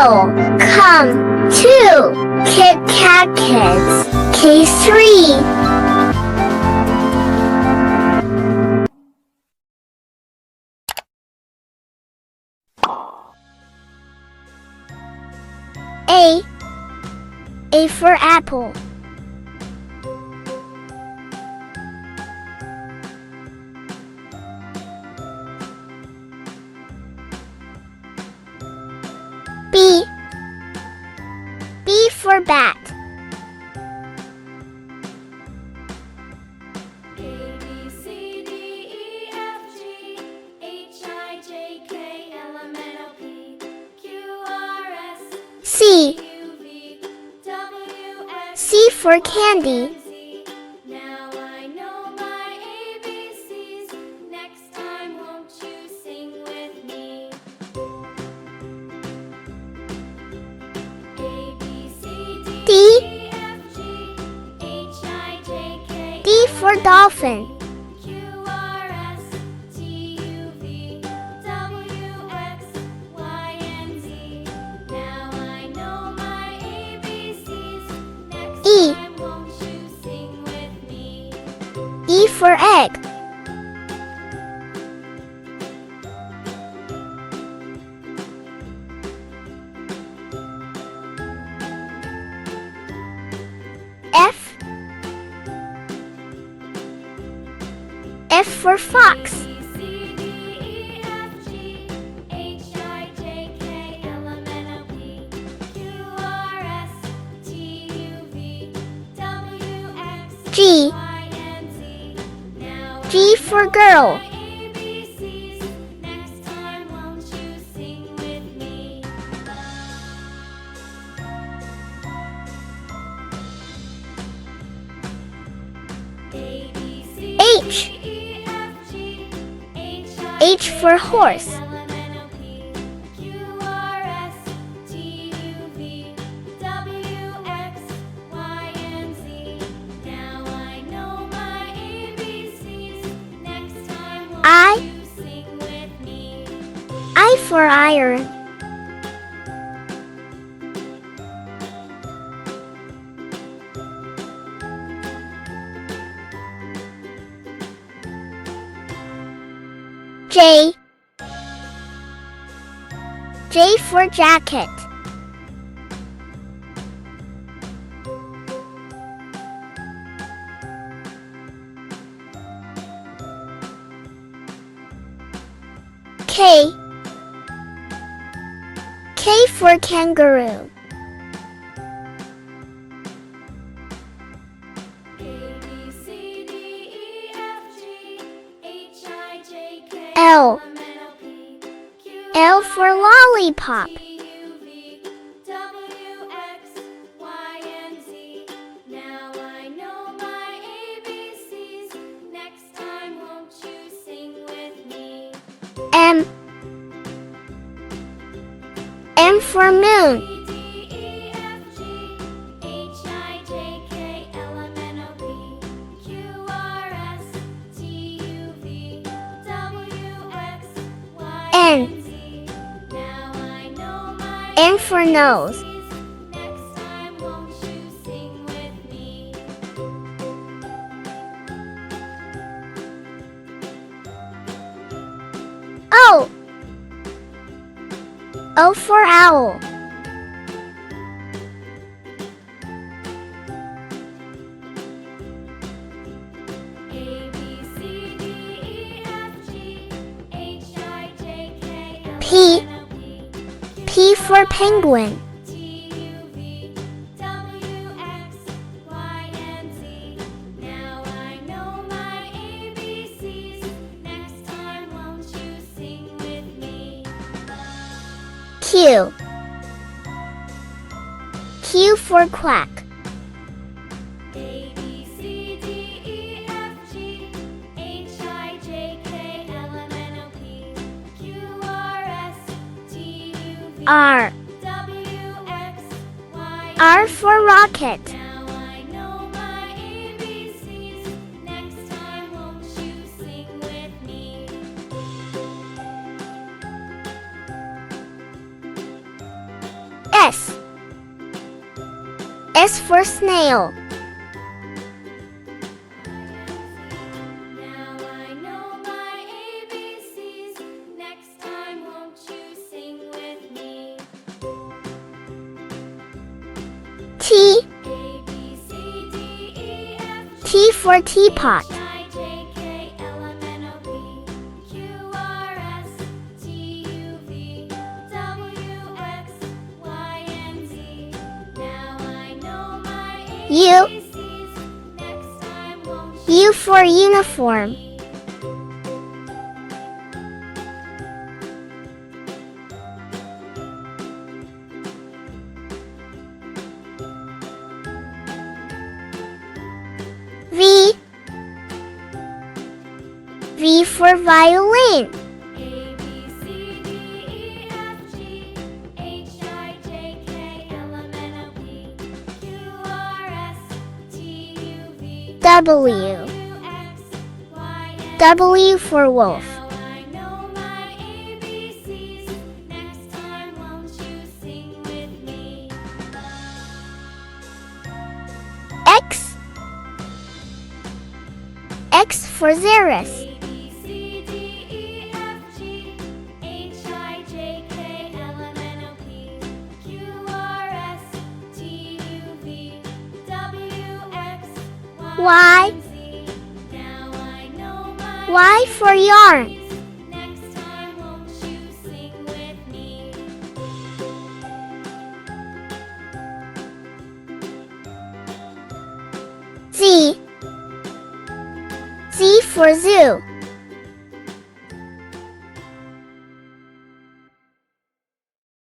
L. Come to Kit Kat Kids K3. A. A for apple. B. B for bat. A, B, C, D, E, F, G, H, I, J, K, L, M, N, O, P, Q, R, S, C. U, V, W, X, C for candy. Z. Now I know my ABCs. Next time, won't you sing with me? A, B, C, D, D. E, F, G, H, I, J, K, D for dolphin. Q, R, S, T, U, V, W, X, Y, and Z. Now I know my ABCs. Next E. time, won't you sing with me? E for egg. F. F for fox. A, B, C, D, E, F, G, H, I, J, K, L, M, N, O, P, Q, R, S, T, U, V, W, X, G. Y, and Z. Now G for girl. my ABCs. Next time, won't you sing with me? A, B, C, H. D, E, F, G, H, I, H for horse. L, M, N, O, P, Q, R, S, T, U, V, W, X, Y, and Z. Now I know my ABCs. Next time, won't I. you sing with me? I for iron. J. J for jacket. K. K for kangaroo. A, B, C, D, E, F, G, H, I, J, K, L. M, N, O, P, Q, L for lollipop. T, U, V, W, X, Y, and Z. Now I know my ABCs. Next time, won't you sing with me? M. M for moon. C, D, E, F, G, H, I, J, K, L, M, N, O, P, Q, R, S, T, U, V, W, X, Y, N. and Z. Now I know my N for nose. ABCs. Next time, won't you sing with me? O. O for owl. A, B, C, D, E, F, G, H, I, J, K, L, P. M, N, O, P, P for penguin. T, U, V, W, X, Y, and Z. Now I know my ABCs. Next time, won't you sing with me? Q. Q for quack. A, B, C, D, E, F, G, H, I, J, K, L, M, N, O, P, Q, R, S, T, U, V, R. W, X, Y, R for rocket. Now I know my ABCs. Next time, won't you sing with me? S for snail. Now I know my ABCs. Next time, won't you sing with me? T. A, B, C, D, E, F, G, T for teapot. H, I, J, K, L, M, N, O, P, Q, R, S, T, U, V, W, X, Y, and Z. Now I know my U. ABCs. Next time, won't U for uniform. you? V. V for violin. A, B, C, D, E, F, G, H, I, J, K, L, M, N, O, P, Q, R, S, T, U, V, W. X, Y, and W for wolf. Now I know my ABCs. Next time, won't you sing with me? X. X for Xerus. A, B, C, D, E, F, G, H, I, J, K, L, M, N, O, P, Q, R, S, T, U, V, W, X, Y. and Z. Now I know my Y for yarn. Next time, won't you sing with me? Z. Z for zoo.